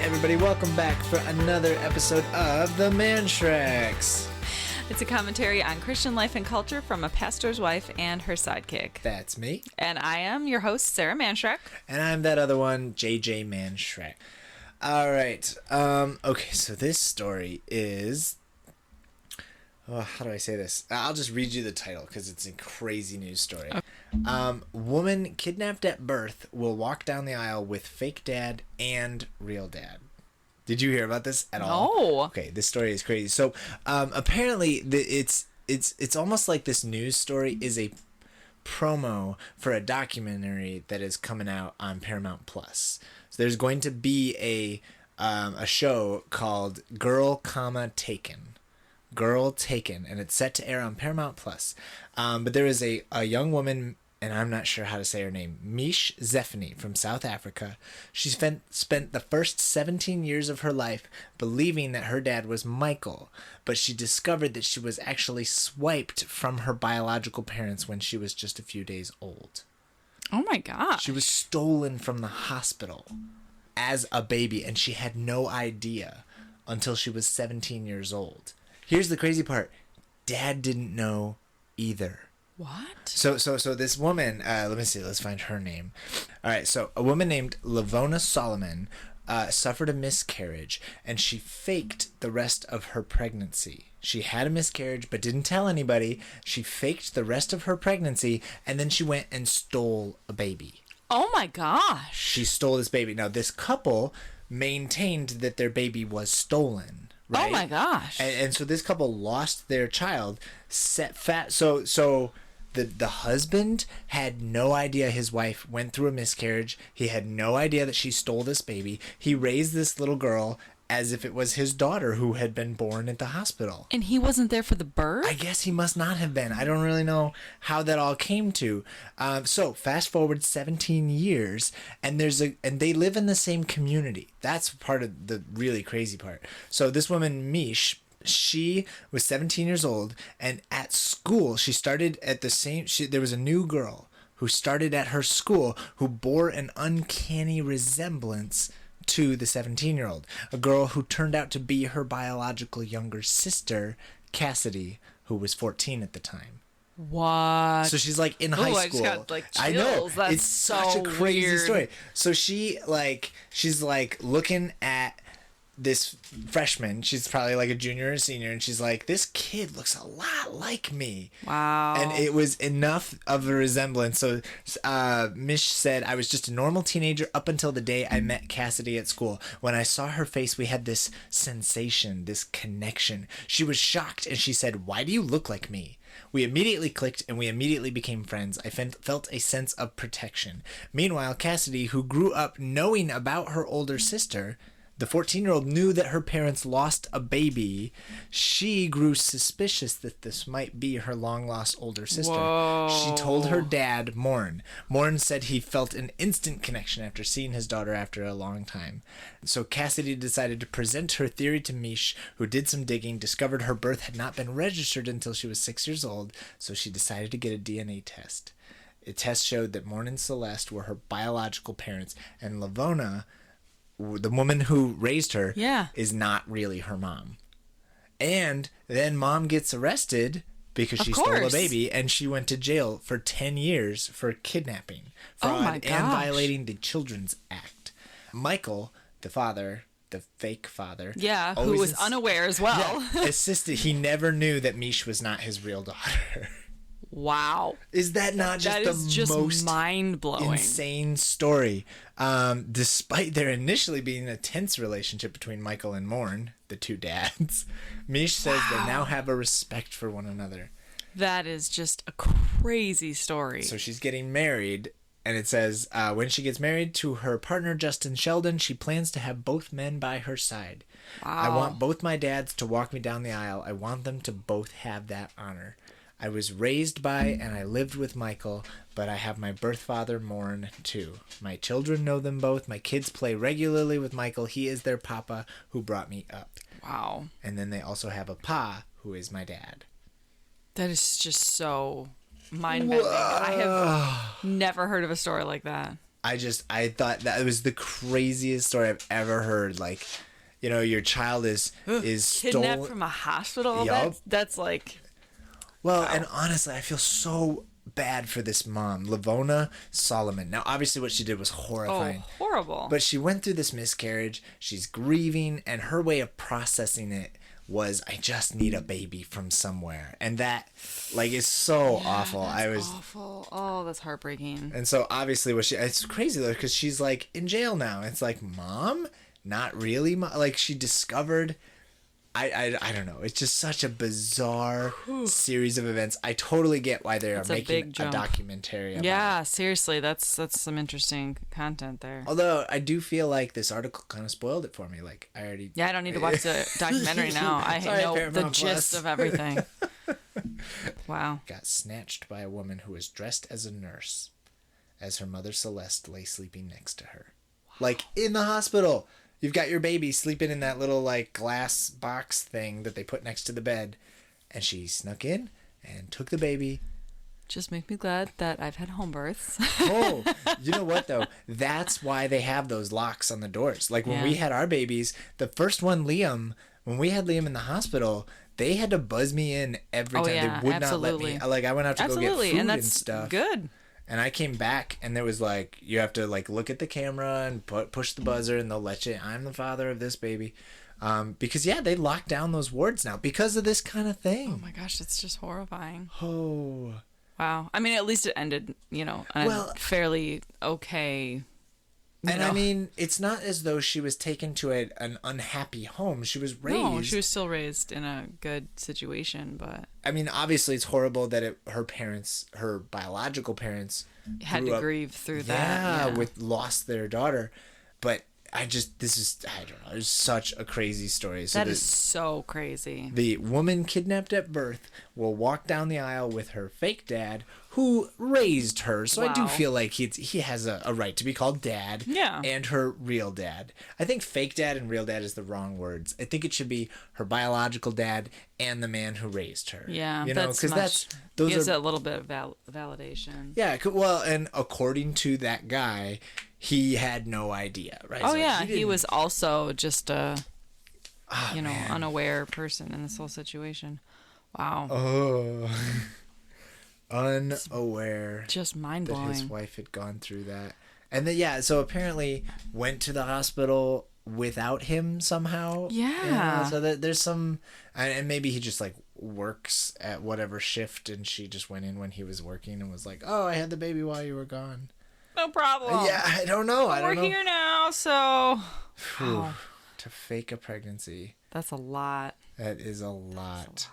everybody, welcome back for another episode of the Mannschrecks. It's a commentary on Christian life and culture from a pastor's wife and her sidekick. That's me. And I am your host, Sarah Mannschreck. And I'm that other one, JJ Mannschreck. All right. Okay, so this story is... how do I say this? I'll just read you the title because it's a crazy news story. Okay. Woman kidnapped at birth will walk down the aisle with fake dad and real dad. Did you hear about this at all? No. Okay, this story is crazy. So apparently it's almost like this news story is a promo for a documentary that is coming out on Paramount Plus. So there's going to be a show called Girl, Taken. Girl Taken, and it's set to air on Paramount Plus. But there is a young woman, and I'm not sure how to say her name, M.E.S.S from South Africa. She spent the first 17 years of her life believing that her dad was Michael, but she discovered that she was actually swiped from her biological parents when she was just a few days old. Oh my gosh. She was stolen from the hospital as a baby, and she had no idea until she was 17 years old. Here's the crazy part. Dad didn't know either. What? So this woman, let me see, let's find her name. All right, so a woman named Lavona Solomon suffered a miscarriage, and she faked the rest of her pregnancy. She had a miscarriage but didn't tell anybody. She faked the rest of her pregnancy, and then she went and stole a baby. Oh my gosh. She stole this baby. Now, this couple maintained that their baby was stolen. Right? Oh my gosh. And so this couple lost their child. So the husband had no idea his wife went through a miscarriage. He had no idea that she stole this baby. He raised this little girl as if it was his daughter who had been born at the hospital. And he wasn't there for the birth? I guess he must not have been. I don't really know how that all came to. So fast forward 17 years, and they live in the same community. That's part of the really crazy part. So this woman, Mish, she was 17 years old, and at school she started at the same. There was a new girl who started at her school who bore an uncanny resemblance to the 17-year-old, a girl who turned out to be her biological younger sister, Cassidy, who was 14 at the time. What? So she's like in high school. I just got like chills. I know. That's it's such a crazy weird story. So she's looking at this freshman. She's probably like a junior or senior, and she's like, this kid looks a lot like me. Wow. And it was enough of a resemblance. So Mish said, I was just a normal teenager up until the day I met Cassidy at school. When I saw her face, we had this sensation, this connection. She was shocked, and she said, why do you look like me? We immediately clicked, and we immediately became friends. I felt a sense of protection. Meanwhile, Cassidy, who grew up knowing about her older sister, the 14-year-old knew that her parents lost a baby. She grew suspicious that this might be her long-lost older sister. Whoa. She told her dad, Morn. Morn said he felt an instant connection after seeing his daughter after a long time. So Cassidy decided to present her theory to Mish, who did some digging, discovered her birth had not been registered until she was 6 years old, so she decided to get a DNA test. A test showed that Morn and Celeste were her biological parents, and Lavona, the woman who raised her, is not really her mom. And then mom gets arrested because she stole a baby, and she went to jail for 10 years for kidnapping, fraud, and violating the Children's Act. Michael, the father, the fake father, who was unaware as well, assisted. He never knew that Mish was not his real daughter. Wow. Is that not just most mind-blowing, insane story? Despite there initially being a tense relationship between Michael and Morn, the two dads, Mish says they now have a respect for one another. That is just a crazy story. So she's getting married, and it says, when she gets married to her partner, Justin Sheldon, she plans to have both men by her side. Wow. I want both my dads to walk me down the aisle. I want them to both have that honor. I was raised by and I lived with Michael, but I have my birth father, Morn, too. My children know them both. My kids play regularly with Michael. He is their papa who brought me up. Wow. And then they also have a pa who is my dad. That is just so mind-bending. I have never heard of a story like that. I thought that was the craziest story I've ever heard. Like, you know, your child is Kidnapped stolen from a hospital. Yup. That's like, Well, wow. and honestly, I feel so bad for this mom, Lavona Solomon. Now, obviously, what she did was horrifying. horrible. But she went through this miscarriage. She's grieving, and her way of processing it was, I just need a baby from somewhere. And that, like, is so awful. Awful. Oh, that's heartbreaking. And so, obviously, it's crazy, though, because she's, like, in jail now. It's like, Mom? Not really, Mom? Like, she discovered... I don't know. It's just such a bizarre series of events. I totally get why they are making a documentary about Yeah, seriously, that's some interesting content there. Although I do feel like this article kind of spoiled it for me. Like I already. Yeah, I don't need to watch the documentary now. I Sorry, know the Paramount gist Plus. of everything. Wow. Got snatched by a woman who was dressed as a nurse, as her mother Celeste lay sleeping next to her, like in the hospital. You've got your baby sleeping in that little like glass box thing that they put next to the bed, and she snuck in and took the baby. Just make me glad that I've had home births. Oh, you know what though? That's why they have those locks on the doors. Like when we had our babies, the first one, Liam, when we had Liam in the hospital, they had to buzz me in every time. Yeah, they would absolutely. not let me. Like I went out to go get food and that's and stuff. Good. And I came back, and there was like, you have to like look at the camera and push the buzzer, and they'll let you. I'm the father of this baby, because they lock down those wards now because of this kind of thing. Oh my gosh, that's just horrifying. Oh, wow. I mean, at least it ended, on a fairly okay. I mean, it's not as though she was taken to an unhappy home. She was raised. No, she was still raised in a good situation, but I mean, obviously, it's horrible that her biological parents, had to grieve through that. Yeah, lost their daughter. But I don't know. It's such a crazy story. So that is so crazy. The woman kidnapped at birth will walk down the aisle with her fake dad, who raised her. So I do feel like he has a right to be called dad. Yeah. And her real dad. I think fake dad and real dad is the wrong words. I think it should be her biological dad and the man who raised her. Yeah, because gives it a little bit of validation. Yeah, well, and according to that guy, he had no idea, right? Oh, so yeah, he was also just a, unaware person in this whole situation. Wow. Oh, unaware. Just mind-blowing. That his wife had gone through that. And then, so apparently went to the hospital without him somehow. Yeah. So there's some, and maybe he just like works at whatever shift, and she just went in when he was working and was like, oh, I had the baby while you were gone. No problem. Yeah, I don't know. We're here now, so. Wow. To fake a pregnancy. That's a lot. That is a lot.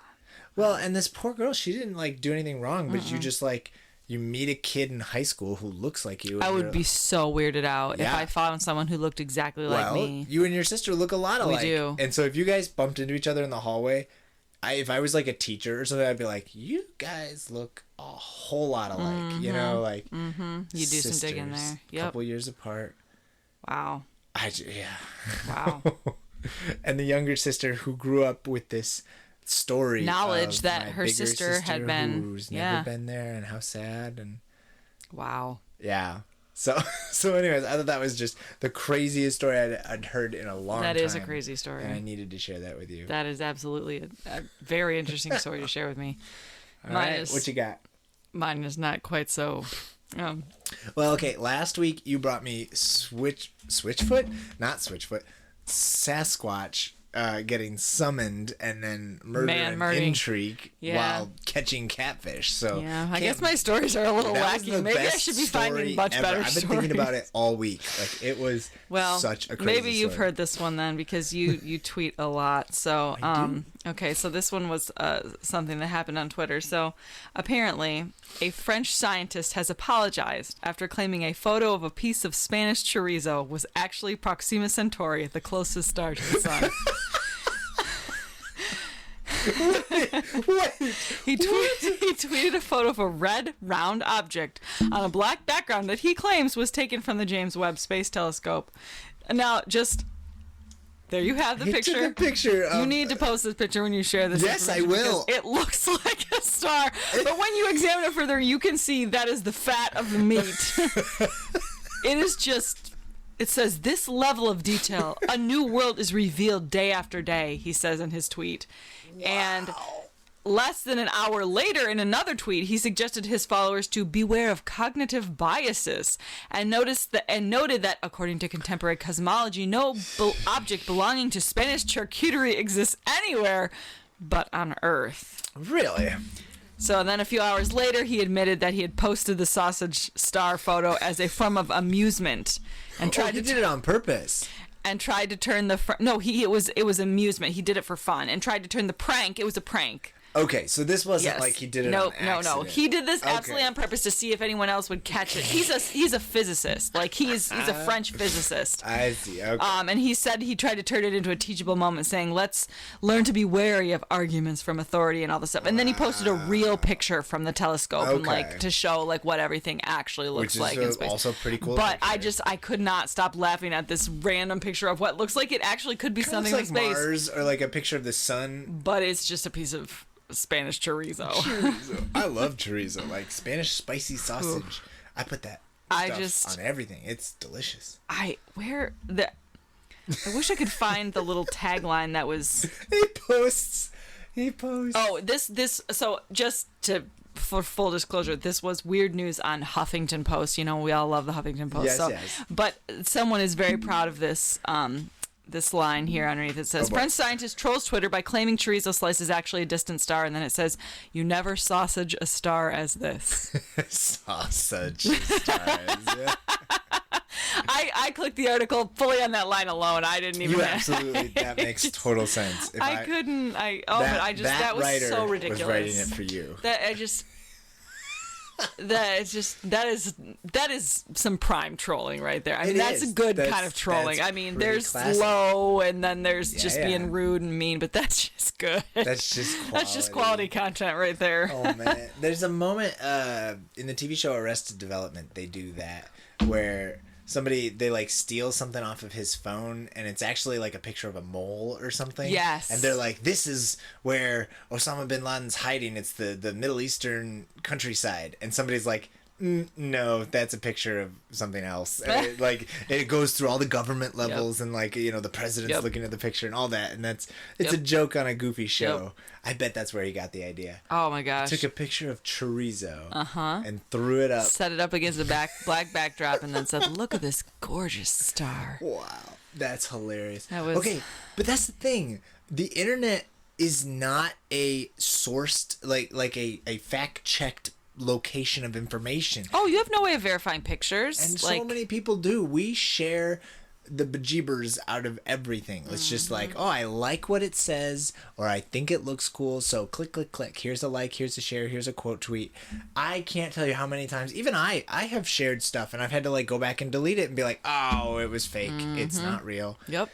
Well, and this poor girl, she didn't like do anything wrong, but you just like, you meet a kid in high school who looks like you. I would be so weirded out if I found someone who looked exactly like me. You and your sister look a lot alike. We do. And so if you guys bumped into each other in the hallway, if I was like a teacher or something, I'd be like, you guys look a whole lot alike. You know, like you do some digging there. Yep. Couple years apart. Wow. Wow. And the younger sister who grew up with this story, knowledge of that my her bigger sister had been, who's never been there, and how sad. And wow. Yeah. So anyways, I thought that was just the craziest story I'd heard in a long time. That is a crazy story. And I needed to share that with you. That is absolutely a very interesting story to share with me. All right, what you got? Mine is not quite so... Well, okay, last week you brought me Switchfoot? Not Switchfoot. Sasquatch getting summoned and then murder and intrigue while catching catfish. So yeah, I guess my stories are a little wacky. Maybe I should be finding much better stories. I've been thinking about it all week. Like it was such a crazy maybe you've story. heard this one then because you tweet a lot. So okay, so this one was something that happened on Twitter. So apparently a French scientist has apologized after claiming a photo of a piece of Spanish chorizo was actually Proxima Centauri, the closest star to the sun. Wait, he tweeted a photo of a red, round object on a black background that he claims was taken from the James Webb Space Telescope. Now, there you have the picture. Took a picture. You need to post this picture when you share this. Yes, I will. It looks like a star, but when you examine it further, you can see that is the fat of the meat. It is just... It says, this level of detail, a new world is revealed day after day, he says in his tweet. Wow. And less than an hour later, in another tweet, he suggested his followers to beware of cognitive biases and noted that, according to contemporary cosmology, no object belonging to Spanish charcuterie exists anywhere but on Earth. Really? So then a few hours later, he admitted that he had posted the sausage star photo as a form of amusement and tried he did it on purpose. And tried to turn the it was amusement. He did it for fun and tried to turn the prank. It was a prank. Okay, so this wasn't like he did it on accident. No. He did this absolutely on purpose to see if anyone else would catch it. He's a physicist. Like he's a French physicist. I see. Okay. And he said he tried to turn it into a teachable moment, saying, "Let's learn to be wary of arguments from authority and all this stuff." And then he posted a real picture from the telescope and like to show like what everything actually looks like in space. Also pretty cool. But picture. I could not stop laughing at this random picture of what looks like it actually could be something in space. Mars or like a picture of the sun. But it's just a piece of Spanish chorizo. I love chorizo, like Spanish spicy sausage. I put that stuff on everything. It's delicious. I wish I could find the little tagline that was. He posts. Oh, this. So just for full disclosure, this was weird news on Huffington Post. You know, we all love the Huffington Post. Yes. But someone is very proud of this. This line here underneath, it says, French scientist trolls Twitter by claiming chorizo slice is actually a distant star, and then it says, you never sausage a star as this. Sausage stars, yeah. I clicked the article fully on that line alone. I didn't even... That makes total sense. That was so ridiculous. Was writing it for you. That is some prime trolling right there. I mean, that's a good kind of trolling. I mean, there's classic. Low, and then there's just being rude and mean, but that's just good. That's just quality. That's just quality content right there. Oh man, there's a moment in the TV show Arrested Development. They do that where they like steal something off of his phone and it's actually like a picture of a mole or something. Yes. And they're like, this is where Osama bin Laden's hiding. It's the Middle Eastern countryside. And somebody's like, no, that's a picture of something else. And it goes through all the government levels and like, you know, the president's looking at the picture and all that. And it's a joke on a goofy show. Yep. I bet that's where he got the idea. Oh my gosh. Took a picture of chorizo and threw it up. Set it up against the black backdrop and then said, look at this gorgeous star. Wow. That's hilarious. Okay, but that's the thing. The internet is not a sourced, like a fact-checked location of information. Oh, you have no way of verifying pictures. And so many people do. We share the bejeebers out of everything. It's just like, oh, I like what it says, or I think it looks cool, so click, click, click. Here's a like, here's a share, here's a quote tweet. I can't tell you how many times, even I have shared stuff, and I've had to like go back and delete it and be like, oh, it was fake. It's not real. Yep.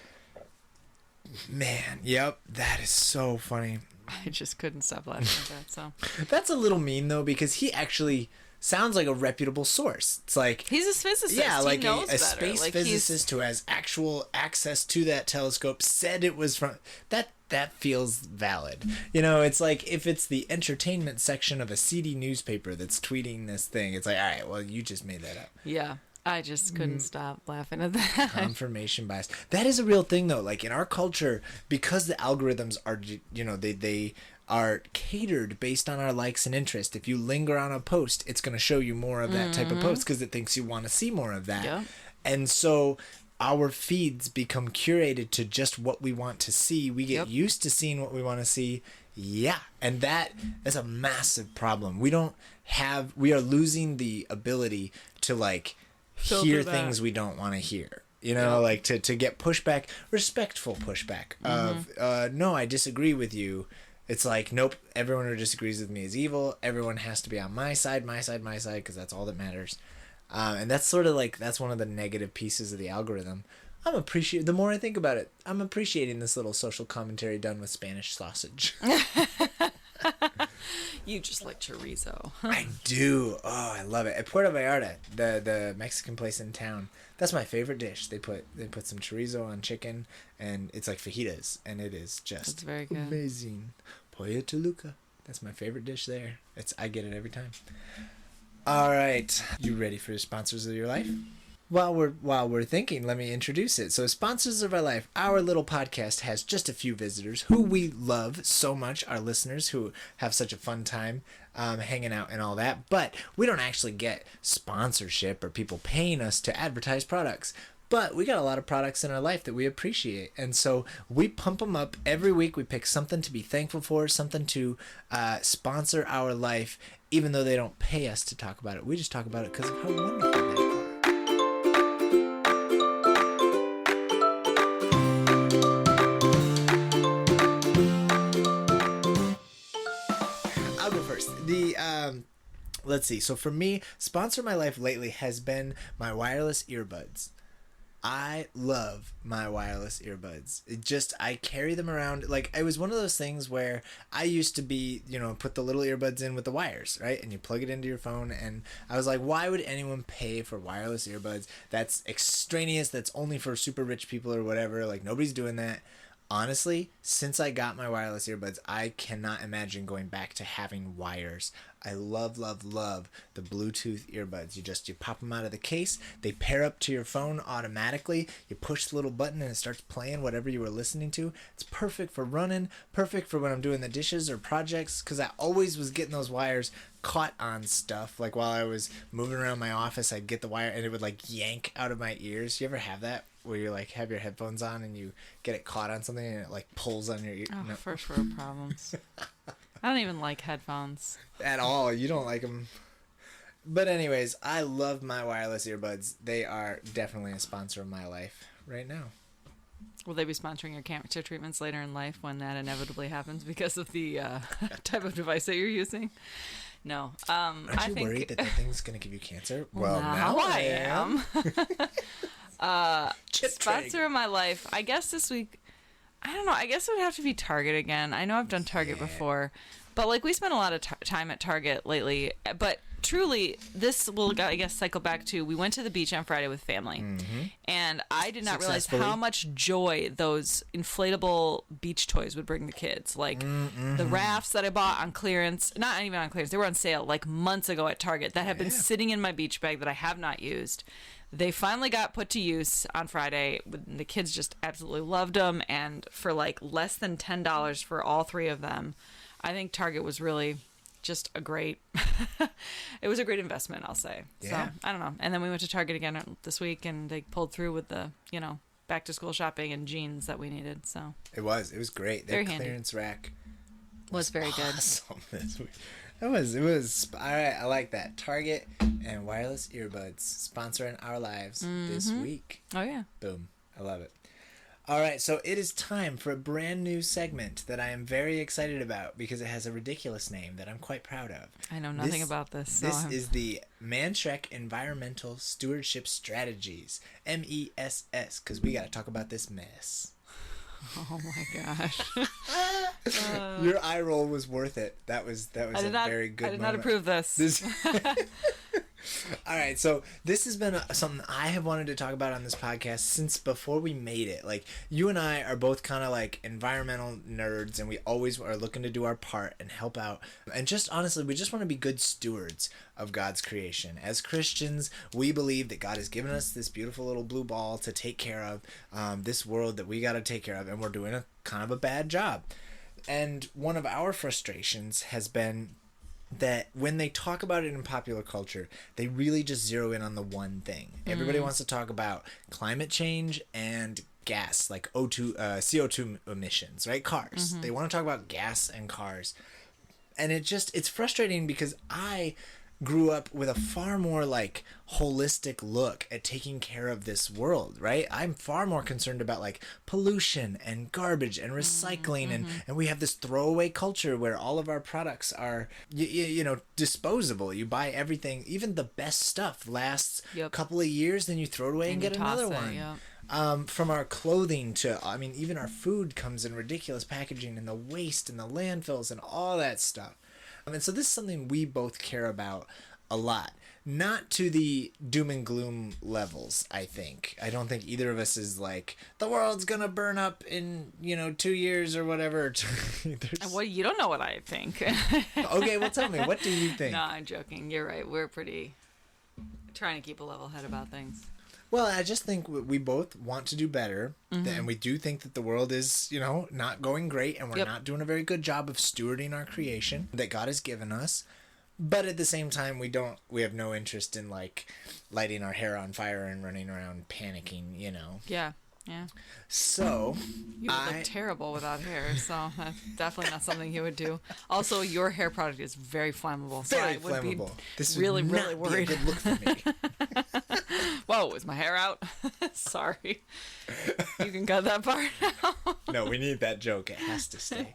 Man, yep. That is so funny. I just couldn't stop laughing at that. So that's a little mean though, because he actually sounds like a reputable source. It's like he's a physicist. Yeah, like he knows a space physicist who has actual access to that telescope said it was from that. That feels valid. You know, it's like if it's the entertainment section of a seedy newspaper that's tweeting this thing, it's like, all right, well, you just made that up. Yeah. I just couldn't stop laughing at that. Confirmation bias. That is a real thing, though. Like, in our culture, because the algorithms are, you know, they are catered based on our likes and interest. If you linger on a post, it's going to show you more of that type of post because it thinks you want to see more of that. Yeah. And so our feeds become curated to just what we want to see. We get used to seeing what we want to see. Yeah. And that's a massive problem. We are losing the ability to, like, hear things we don't want to hear, you know, like to get pushback, respectful pushback of no, I disagree with you. It's like, nope, everyone who disagrees with me is evil. Everyone has to be on my side, because that's all that matters. And that's sort of like, that's one of the negative pieces of the algorithm. The more I think about it, I'm appreciating this little social commentary done with Spanish sausage. You just like chorizo. I do. Oh, I love it. At Puerto Vallarta, the Mexican place in town, that's my favorite dish. They put some chorizo on chicken, and it's like fajitas, and it is just very good. Amazing. Pollo Toluca. That's my favorite dish there. I get it every time. All right. You ready for the sponsors of your life? while we're thinking, let me introduce it. So, Sponsors of Our Life, our little podcast has just a few visitors who we love so much, our listeners who have such a fun time hanging out and all that. But we don't actually get sponsorship or people paying us to advertise products. But we got a lot of products in our life that we appreciate. And so we pump them up every week. We pick something to be thankful for, something to sponsor our life, even though they don't pay us to talk about it. We just talk about it because of how wonderful they are. I'll go first. Let's see. So for me, sponsor of my life lately has been my wireless earbuds. I love my wireless earbuds. I carry them around. Like, it was one of those things where I used to be, put the little earbuds in with the wires, right? And you plug it into your phone. And I was like, why would anyone pay for wireless earbuds? That's extraneous. That's only for super rich people or whatever. Like, nobody's doing that. Honestly, since I got my wireless earbuds, I cannot imagine going back to having wires. I love, love, love the Bluetooth earbuds. You pop them out of the case. They pair up to your phone automatically. You push the little button and it starts playing whatever you were listening to. It's perfect for running, perfect for when I'm doing the dishes or projects, because I always was getting those wires caught on stuff. Like while I was moving around my office, I'd get the wire and it would like yank out of my ears. You ever have that? Where you like have your headphones on and you get it caught on something and it like pulls on your ear. Oh, no. First world problems. I don't even like headphones. At all. You don't like them. But anyways, I love my wireless earbuds. They are definitely a sponsor of my life right now. Will they be sponsoring your cancer treatments later in life when that inevitably happens because of the type of device that you're using? No. Aren't you worried that thing's going to give you cancer? Well, now I am. Sponsor of my life. I guess this week, I don't know. I guess it would have to be Target again. I know I've done Target before, but like we spent a lot of time at Target lately. But truly, this will, I guess, cycle back to, we went to the beach on Friday with family, and I did not realize how much joy those inflatable beach toys would bring the kids. Like the rafts that I bought on clearance, not even on clearance, they were on sale like months ago at Target that have been sitting in my beach bag that I have not used. They finally got put to use on Friday. The kids just absolutely loved them, and for like less than $10 for all three of them, I think Target was really just a great it was a great investment, I'll say. Yeah. So I don't know. And then we went to Target again this week, and they pulled through with the back to school shopping and jeans that we needed. So it was great. Their clearance rack was very awesome good this week. It was all right. I like that. Target and wireless earbuds sponsoring our lives this week. Oh yeah. Boom. I love it. All right, so it is time for a brand new segment that I am very excited about because it has a ridiculous name that I'm quite proud of. I know nothing about this. This is the Mannschreck Environmental Stewardship Strategies, M.E.S.S, because we got to talk about this mess. Oh my gosh. Your eye roll was worth it. That was very good. I did not approve this. All right, so this has been something I have wanted to talk about on this podcast since before we made it. Like, you and I are both kind of like environmental nerds, and we always are looking to do our part and help out. And just honestly, we just want to be good stewards of God's creation. As Christians, we believe that God has given us this beautiful little blue ball to take care of this world that we got to take care of, and we're doing a kind of a bad job. And one of our frustrations has been that when they talk about it in popular culture, they really just zero in on the one thing. Everybody wants to talk about climate change and gas, like CO2 emissions, right? Cars. They want to talk about gas and cars. And it's frustrating because I grew up with a far more like holistic look at taking care of this world, right? I'm far more concerned about like pollution and garbage and recycling, and we have this throwaway culture where all of our products are disposable. You buy everything, even the best stuff lasts a couple of years, then you throw it away and get another one. From our clothing to, even our food comes in ridiculous packaging, and the waste and the landfills and all that stuff. And so this is something we both care about a lot. Not to the doom and gloom levels, I think. I don't think either of us is like, the world's gonna burn up in, 2 years or whatever. Well, you don't know what I think. Okay, well, tell me. What do you think? No, I'm joking. You're right. We're pretty trying to keep a level head about things. Well, I just think we both want to do better, and we do think that the world is, not going great, and we're not doing a very good job of stewarding our creation that God has given us. But at the same time, we have no interest in like lighting our hair on fire and running around panicking, Yeah. So You would look terrible without hair, so that's definitely not something you would do. Also, your hair product is very flammable, so very I would flammable. This really, would really not worried. be a good look for me. Whoa, is my hair out? Sorry. You can cut that part out. No, we need that joke. It has to stay.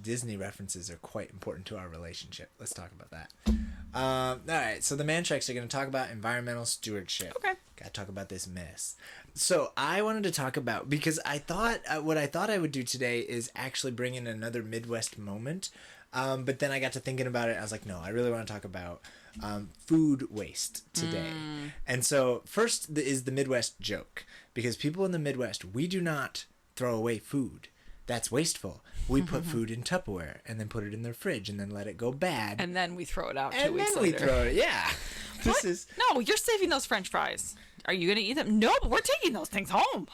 Disney references are quite important to our relationship. Let's talk about that. All right, so the Mannschrecks are going to talk about environmental stewardship. Okay. Got to talk about this mess. So I wanted to talk about, because I thought, what I thought I would do today is actually bring in another Midwest moment. But then I got to thinking about it. I was like, no, I really want to talk about food waste today. And so first is the Midwest joke, because people in the Midwest, we do not throw away food. That's wasteful. We put food in Tupperware and then put it in their fridge and then let it go bad. And then we throw it out 2 and weeks then later. we throw it. Yeah. What? No, you're saving those French fries. Are you going to eat them? No, but we're taking those things home.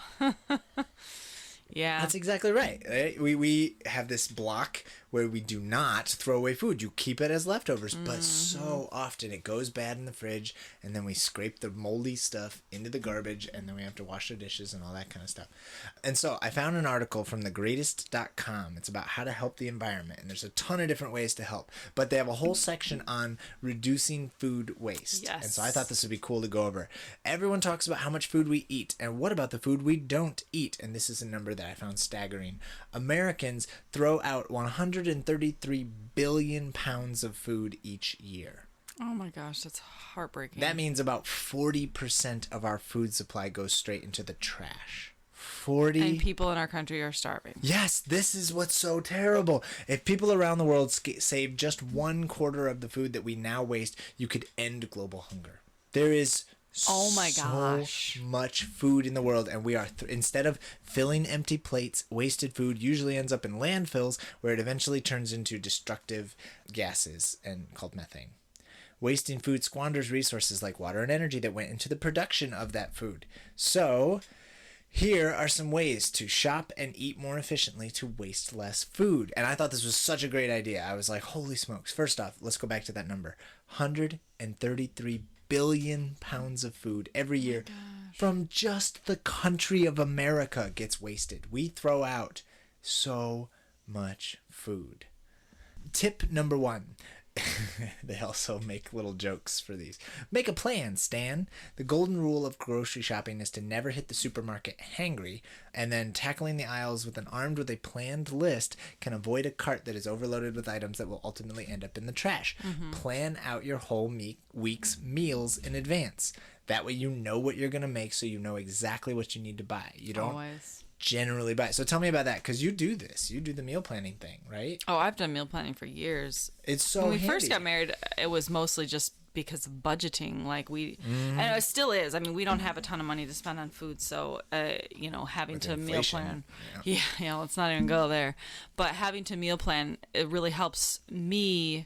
Yeah. That's exactly right. We have this block where we do not throw away food. You keep it as leftovers, but so often it goes bad in the fridge, and then we scrape the moldy stuff into the garbage, and then we have to wash the dishes and all that kind of stuff. And so I found an article from thegreatest.com. It's about how to help the environment, and there's a ton of different ways to help, but they have a whole section on reducing food waste. Yes. And so I thought this would be cool to go over. Everyone talks about how much food we eat, and what about the food we don't eat? And this is a number that I found staggering. Americans throw out 133 billion pounds of food each year. Oh my gosh, that's heartbreaking. That means about 40% of our food supply goes straight into the trash. 40. And people in our country are starving. Yes, this is what's so terrible. If people around the world save just 1/4 of the food that we now waste, you could end global hunger. There is Oh my gosh. so much food in the world, and we are instead of filling empty plates, wasted food usually ends up in landfills where it eventually turns into destructive gases and called methane. Wasting food squanders resources like water and energy that went into the production of that food. So here are some ways to shop and eat more efficiently to waste less food. And I thought this was such a great idea. I was like, holy smokes. First off, let's go back to that number. 133 billion pounds of food every year from just the country of America gets wasted. We throw out so much food. Tip number 1. They also make little jokes for these. Make a plan, Stan. The golden rule of grocery shopping is to never hit the supermarket hangry, and then tackling the aisles armed with a planned list can avoid a cart that is overloaded with items that will ultimately end up in the trash. Plan out your whole week's meals in advance. That way you know what you're going to make, so you know exactly what you need to buy. You don't Always. generally buy. So tell me about that, because you do this. You do the meal planning thing, right? Oh, I've done meal planning for years. It's so When we handy. first got married, it was mostly just because of budgeting. Like and it still is. I mean, we don't have a ton of money to spend on food, so having With to meal inflation, plan. yeah. Yeah, let's not even go there. But having to meal plan, it really helps me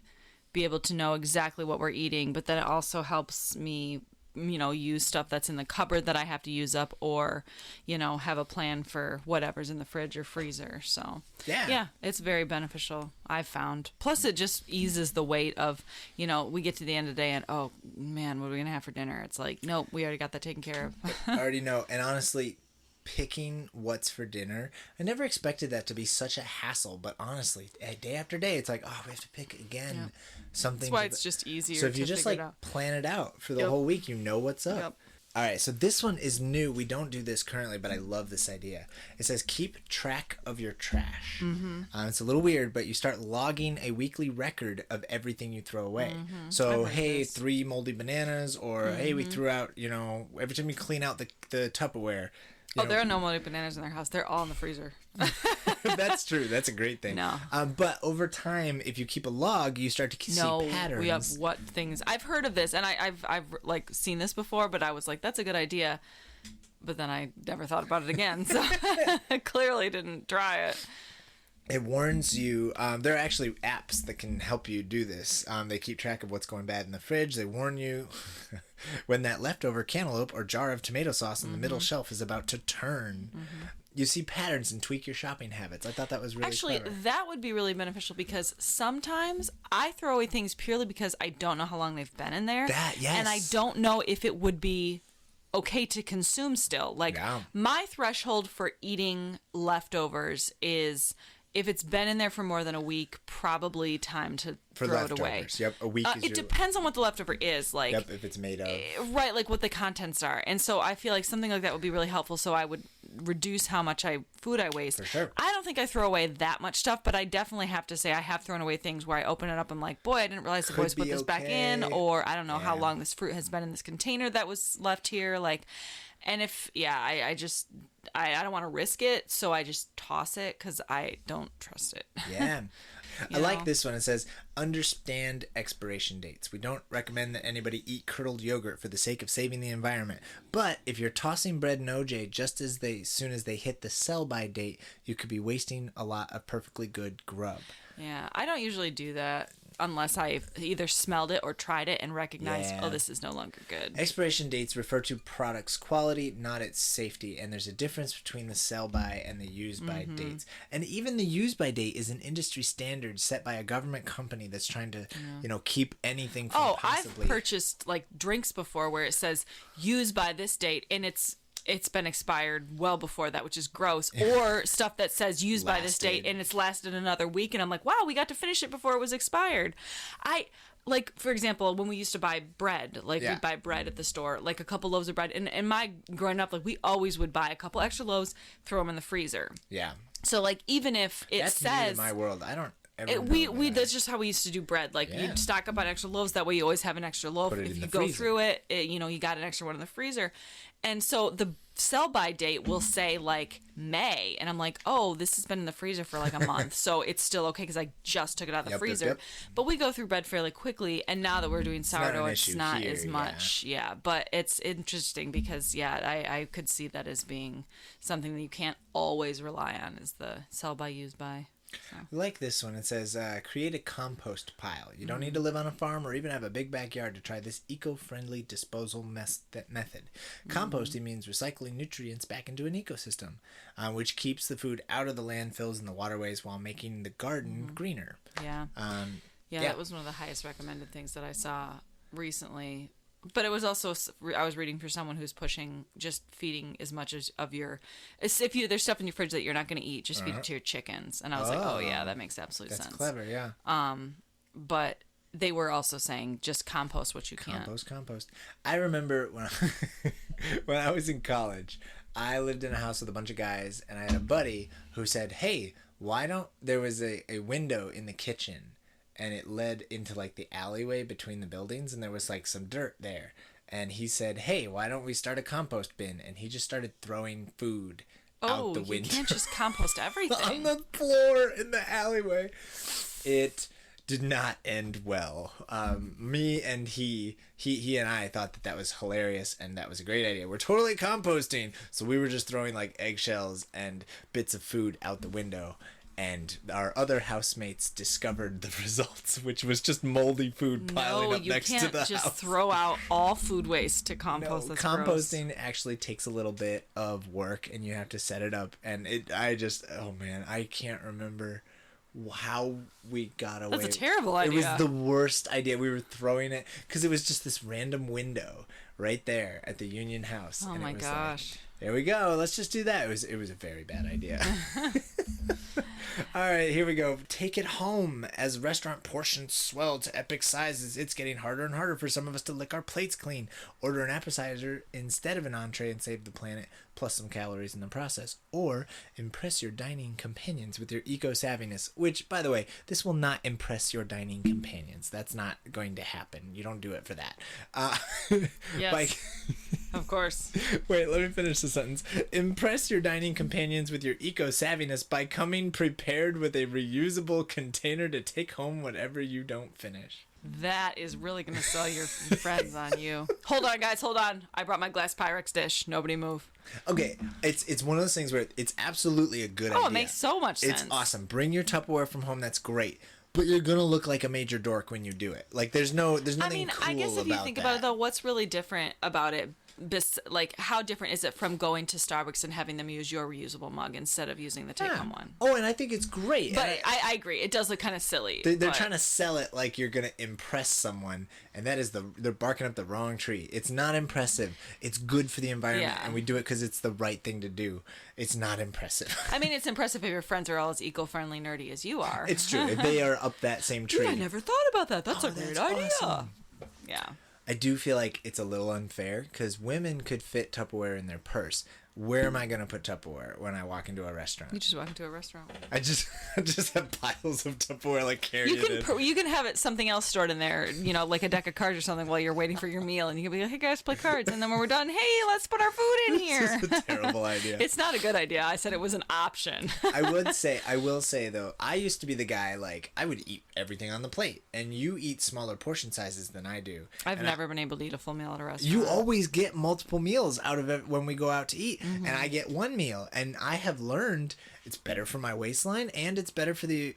be able to know exactly what we're eating. But then it also helps me, use stuff that's in the cupboard that I have to use up, or, have a plan for whatever's in the fridge or freezer. So yeah, it's very beneficial, I've found. Plus it just eases the weight of, we get to the end of the day and, oh man, what are we gonna have for dinner? It's like, nope, we already got that taken care of. I already know. And honestly, picking what's for dinner, I never expected that to be such a hassle, but honestly, day after day, it's like, oh, we have to pick again something. That's why it's just easier. So if you to just figure it out. plan it out for the whole week, you know what's up. Yep. All right, so this one is new. We don't do this currently, but I love this idea. It says keep track of your trash. It's a little weird, but you start logging a weekly record of everything you throw away. So, hey, 3 moldy bananas, or hey, we threw out, every time you clean out the Tupperware. There are no moldy bananas in their house. They're all in the freezer. That's true. That's a great thing. No. But over time, if you keep a log, you start to see patterns. We have what things. I've heard of this, and I've like seen this before, but I was like, that's a good idea. But then I never thought about it again, so I clearly didn't try it. It warns you. There are actually apps that can help you do this. They keep track of what's going bad in the fridge. They warn you when that leftover cantaloupe or jar of tomato sauce on the middle shelf is about to turn. You see patterns and tweak your shopping habits. I thought that was really clever. That would be really beneficial because sometimes I throw away things purely because I don't know how long they've been in there. Yes. And I don't know if it would be okay to consume still. Like, my threshold for eating leftovers is... if it's been in there for more than a week, probably time to throw it away. Yep, a week is it depends on what the leftover is. Like, yep, if it's made of. Right, like what the contents are. And so I feel like something like that would be really helpful, so I would reduce how much food I waste. For sure. I don't think I throw away that much stuff, but I definitely have to say I have thrown away things where I open it up and I'm like, boy, I didn't realize the boys put this back in, or I don't know how long this fruit has been in this container that was left here. Like, and if, I don't want to risk it, so I just toss it because I don't trust it. Yeah. I like this one. It says, understand expiration dates. We don't recommend that anybody eat curdled yogurt for the sake of saving the environment. But if you're tossing bread and OJ just as soon as they hit the sell-by date, you could be wasting a lot of perfectly good grub. Yeah, I don't usually do that unless I've either smelled it or tried it and recognized, oh, this is no longer good. Expiration dates refer to product's quality, not its safety, and there's a difference between the sell-by and the use-by dates. And even the use-by date is an industry standard set by a government company that's trying to, keep anything from possibly... I've purchased, like, drinks before where it says, use by this date, and it's been expired well before that, which is gross. Or stuff that says used by this date and it's lasted another week, and I'm like, wow, we got to finish it before it was expired. Like, for example, when we used to buy bread, we'd buy bread at the store, like a couple loaves of bread. And my growing up, like, we always would buy a couple extra loaves, throw them in the freezer. Yeah. So, like, even if it That's says... new to my world. I don't... That's just how we used to do bread. Like, you'd stock up on extra loaves. That way you always have an extra loaf. If you go through it, you got an extra one in the freezer. And so the sell-by date will say, like, May. And I'm like, oh, this has been in the freezer for, like, a month. So it's still okay because I just took it out of the freezer. Yep. But we go through bread fairly quickly. And now that we're doing sourdough, it's not as much. Yeah. But it's interesting because, I could see that as being something that you can't always rely on is the sell-by, use-by. So. Like this one, it says, create a compost pile. You don't need to live on a farm or even have a big backyard to try this eco-friendly disposal method. Composting means recycling nutrients back into an ecosystem, which keeps the food out of the landfills and the waterways while making the garden greener. Yeah. That was one of the highest recommended things that I saw recently. But it was also, I was reading for someone who's pushing just feeding as much as of your, if there's stuff in your fridge that you're not going to eat, just feed it to your chickens. And I was like, oh yeah, that makes absolute sense. That's clever, yeah. But they were also saying just compost what you can. Compost. I remember when I was in college, I lived in a house with a bunch of guys, and I had a buddy who said, hey, there was a window in the kitchen, and it led into, like, the alleyway between the buildings, and there was, like, some dirt there. And he said, hey, why don't we start a compost bin? And he just started throwing food out the window. You can't just compost everything. On the floor in the alleyway. It did not end well. Me and he and I thought that was hilarious, and that was a great idea. We're totally composting. So we were just throwing, like, eggshells and bits of food out the window. And our other housemates discovered the results, which was just moldy food piling up next to the house. No, you can't just throw out all food waste to compost. No, that's composting gross. Actually takes a little bit of work, and you have to set it up. And I can't remember how we got away. That's a terrible idea. It was the worst idea. We were throwing it because it was just this random window right there at the Union House. Oh my gosh. Like, there we go. Let's just do that. It was a very bad idea. All right, here we go. Take it home. As restaurant portions swell to epic sizes, it's getting harder and harder for some of us to lick our plates clean. Order an appetizer instead of an entree and save the planet, plus some calories in the process. Or impress your dining companions with your eco-savviness, which, by the way, this will not impress your dining companions. That's not going to happen. You don't do it for that. Yes, of course. Wait, let me finish the sentence. Impress your dining companions with your eco-savviness by coming prepared with a reusable container to take home whatever you don't finish. That is really going to sell your friends on you. Hold on, guys. Hold on. I brought my glass Pyrex dish. Nobody move. Okay, it's one of those things where it's absolutely a good idea. Oh, it makes so much sense. It's awesome. Bring your Tupperware from home. That's great. But you're gonna look like a major dork when you do it. Like there's nothing cool about I guess if you think that. about it, though, what's really different about it? Like, how different is it from going to Starbucks and having them use your reusable mug instead of using the take-home one? Oh, and I think it's great. But I agree. It does look kind of silly. They're trying to sell it like you're going to impress someone, and they're barking up the wrong tree. It's not impressive. It's good for the environment, and we do it because it's the right thing to do. It's not impressive. I mean, it's impressive if your friends are all as eco-friendly nerdy as you are. It's true. If they are up that same tree. Dude, I never thought about that. That's a great idea. Awesome. Yeah. I do feel like it's a little unfair because women could fit Tupperware in their purse. Where am I going to put Tupperware when I walk into a restaurant? You just walk into a restaurant. I just have piles of Tupperware like carried in. You can have it something else stored in there, like a deck of cards or something while you're waiting for your meal, and you can be like, hey guys, play cards, and then when we're done, hey, let's put our food in here. This is a terrible idea. It's not a good idea. I said it was an option. I will say though, I used to be the guy like I would eat everything on the plate, and you eat smaller portion sizes than I do. I've never been able to eat a full meal at a restaurant. You always get multiple meals out of it when we go out to eat, and I get one meal, and I have learned it's better for my waistline and it's better for the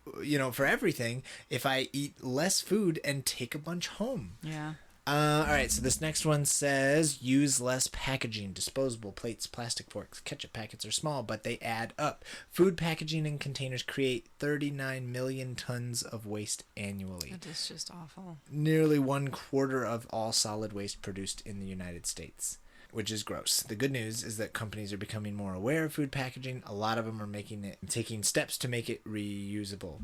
for everything if I eat less food and take a bunch home. Yeah. All right, so this next one says use less packaging. Disposable plates, plastic forks, ketchup packets are small, but they add up. Food packaging and containers create 39 million tons of waste annually. That is just awful. Nearly 1/4 of all solid waste produced in the United States, which is gross. The good news is that companies are becoming more aware of food packaging. A lot of them are taking steps to make it reusable.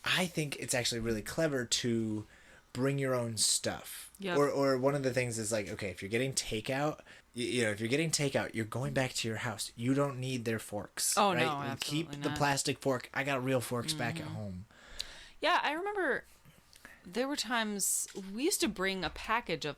I think it's actually really clever to bring your own stuff. Yep. Or one of the things is like, okay, if you're getting takeout, you're going back to your house. You don't need their forks. Oh, right? no, absolutely Keep the plastic fork. I got real forks back at home. Yeah, I remember there were times we used to bring a package of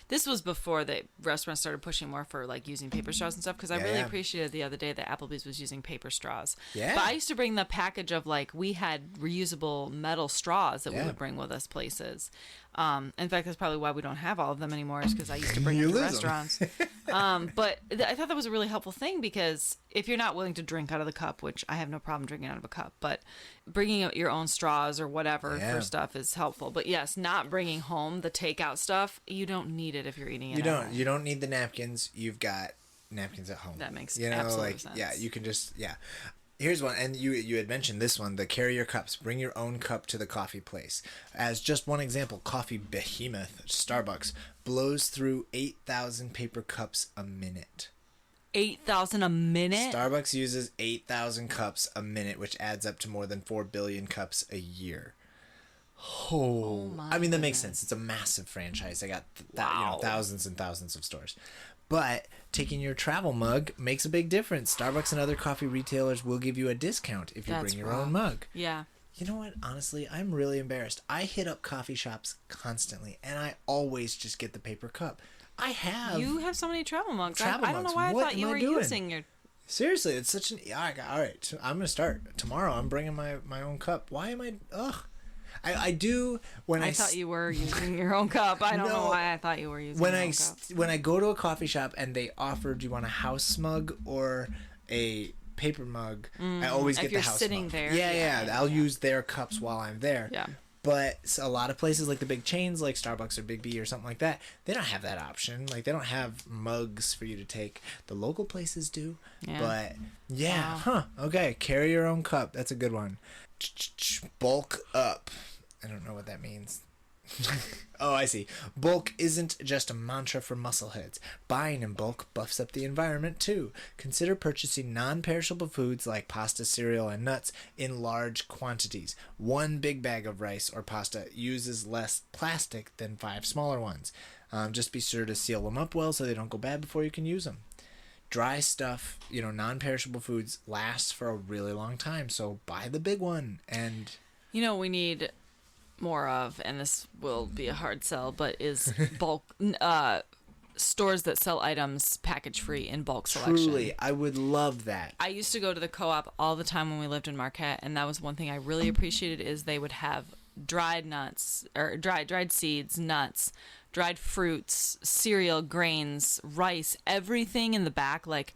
this was before the restaurants started pushing more for using paper straws and stuff, because I really appreciated the other day that Applebee's was using paper straws. Yeah. But I used to bring the package of we had reusable metal straws that we would bring with us places. In fact, that's probably why we don't have all of them anymore, is because I used to bring them to restaurants. But I thought that was a really helpful thing, because if you're not willing to drink out of the cup, which I have no problem drinking out of a cup, but bringing out your own straws or whatever for stuff is helpful. But yes, not bringing home the takeout stuff, you don't need it if you're eating it. You don't need the napkins. You've got napkins at home. That makes absolute sense. Yeah, you can just Here's one, and you had mentioned this one, the carrier cups. Bring your own cup to the coffee place. As just one example, coffee behemoth Starbucks blows through 8,000 paper cups a minute. 8,000 a minute? Starbucks uses 8,000 cups a minute, which adds up to more than 4 billion cups a year. Oh my! I mean, that makes sense. It's a massive franchise. They got thousands and thousands of stores. But taking your travel mug makes a big difference. Starbucks and other coffee retailers will give you a discount if you bring your own mug. Yeah. You know what? Honestly, I'm really embarrassed. I hit up coffee shops constantly, and I always just get the paper cup. You have so many travel mugs. I don't know why I thought you were using your... Seriously, it's such an... All right, so I'm going to start. Tomorrow, I'm bringing my own cup. Why am I... Ugh. I do when I thought you were using your own cup. I don't know why I thought you were using your own cup. When I go to a coffee shop and they offer, do you want a house mug or a paper mug? I always get the house mug. If you're sitting there. Yeah. I'll use their cups while I'm there. Yeah. But a lot of places like the big chains like Starbucks or Big B or something like that, they don't have that option. They don't have mugs for you to take. The local places do. Yeah. But okay, carry your own cup. That's a good one. Bulk up. I don't know what that means. Oh, I see. Bulk isn't just a mantra for muscleheads. Buying in bulk buffs up the environment too. Consider purchasing non-perishable foods like pasta, cereal, and nuts in large quantities. One big bag of rice or pasta uses less plastic than 5 smaller ones. Just be sure to seal them up well so they don't go bad before you can use them. Dry stuff, non-perishable foods last for a really long time, so buy the big one. And we need more of, and this will be a hard sell, but is bulk stores that sell items package free in bulk selection. Truly, I would love that. I used to go to the Co-op all the time when we lived in Marquette, and that was one thing I really appreciated, is they would have dried nuts or dried seeds, nuts, dried fruits, cereal, grains, rice, everything in the back. Like,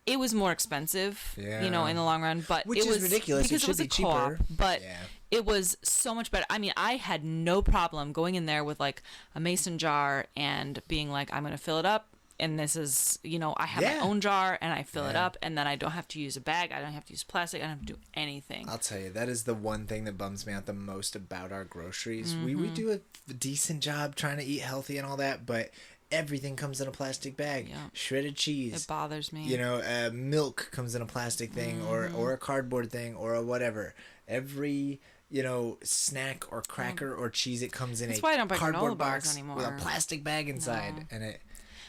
it was more expensive, you know, in the long run. But which is ridiculous. Because it it was a cheaper. Co-op, but it was so much better. I mean, I had no problem going in there with like a mason jar and being like, I'm going to fill it up. And this is, you know, I have my own jar and I fill it up, and then I don't have to use a bag. I don't have to use plastic. I don't have to do anything. I'll tell you, that is the one thing that bums me out the most about our groceries. We do a decent job trying to eat healthy and all that, but everything comes in a plastic bag. Yeah. Shredded cheese. It bothers me. You know, milk comes in a plastic thing or a cardboard thing or a whatever. Every, you know, snack or cracker or cheese, it comes in That's why I don't buy cardboard granola bars box anymore. with a plastic bag inside. And it...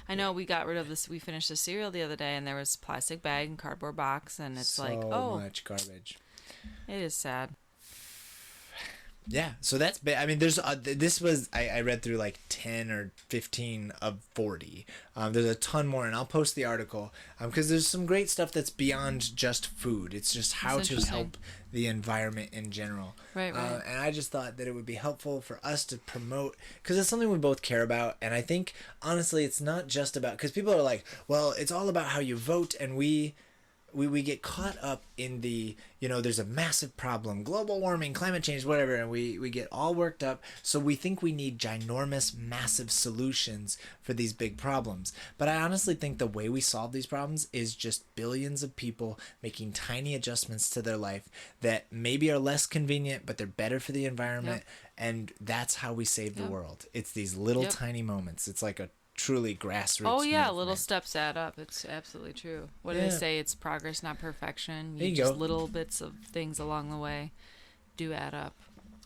I know, we got rid of this. We finished the cereal the other day, and there was plastic bag and cardboard box, and it's like, so much garbage. It is sad. Yeah, so that's I mean, there's this was I read through like 10 or 15 of 40. There's a ton more, and I'll post the article because there's some great stuff that's beyond just food. It's just how to help the environment in general. Right. And I just thought that it would be helpful for us to promote, because it's something we both care about. And I think honestly, it's not just about, because people are like, well, it's all about how you vote, and we get caught up in the, you know, there's a massive problem, global warming, climate change, whatever, and we get all worked up. So we think we need ginormous, massive solutions for these big problems. But I honestly think the way we solve these problems is just billions of people making tiny adjustments to their life that maybe are less convenient, but they're better for the environment. And that's how we save the world. It's these little tiny moments. It's like a truly grassroots movement. Little steps add up. It's absolutely true. What do they say? It's progress, not perfection. There you just go. Little bits of things along the way do add up.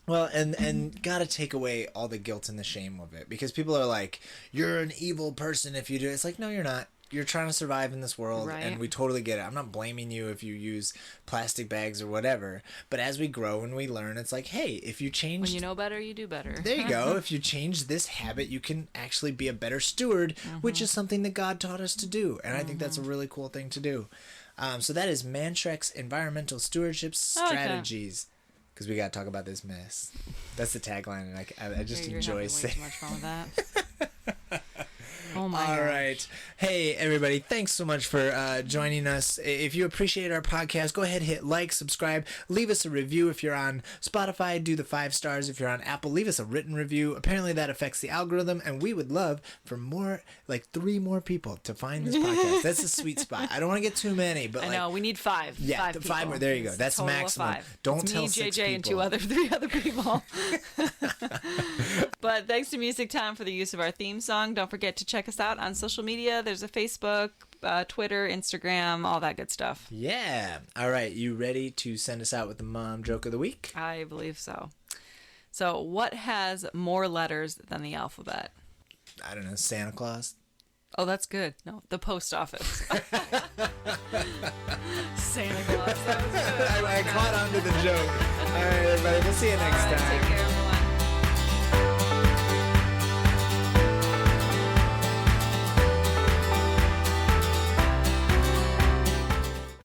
Well, and gotta take away all the guilt and the shame of it, because people are like, you're an evil person if you do it. It's like, no, you're not. You're trying to survive in this world, and we totally get it. I'm not blaming you if you use plastic bags or whatever. But as we grow and we learn, it's like, hey, if you change... When you know better, you do better. There you go. If you change this habit, you can actually be a better steward, which is something that God taught us to do. And I think that's a really cool thing to do. So that is Mannschreck's Environmental Stewardship Strategies. Because we got to talk about this mess. That's the tagline, and I just enjoy saying... You're having way too much fun with that. Oh my All right. Hey, everybody. Thanks so much for joining us. If you appreciate our podcast, go ahead, hit like, subscribe, leave us a review. If you're on Spotify, do the 5 stars. If you're on Apple, leave us a written review. Apparently that affects the algorithm, and we would love for more, like 3 more people to find this podcast. That's the sweet spot. I don't want to get too many, but I know, we need 5. Yeah, 5 more. There you go. That's the maximum. 5. Don't it's tell me, 6 JJ, people. and 3 other people. But thanks to Music Time for the use of our theme song. Don't forget to check us out on social media. There's a Facebook, Twitter, Instagram, all that good stuff. Yeah. All right. You ready to send us out with the mom joke of the week? I believe so. So what has more letters than the alphabet? I don't know. Santa Claus? Oh, that's good. No, the post office. Santa Claus. That was good. I caught on to the joke. All right, everybody. We'll see you next time. Take care.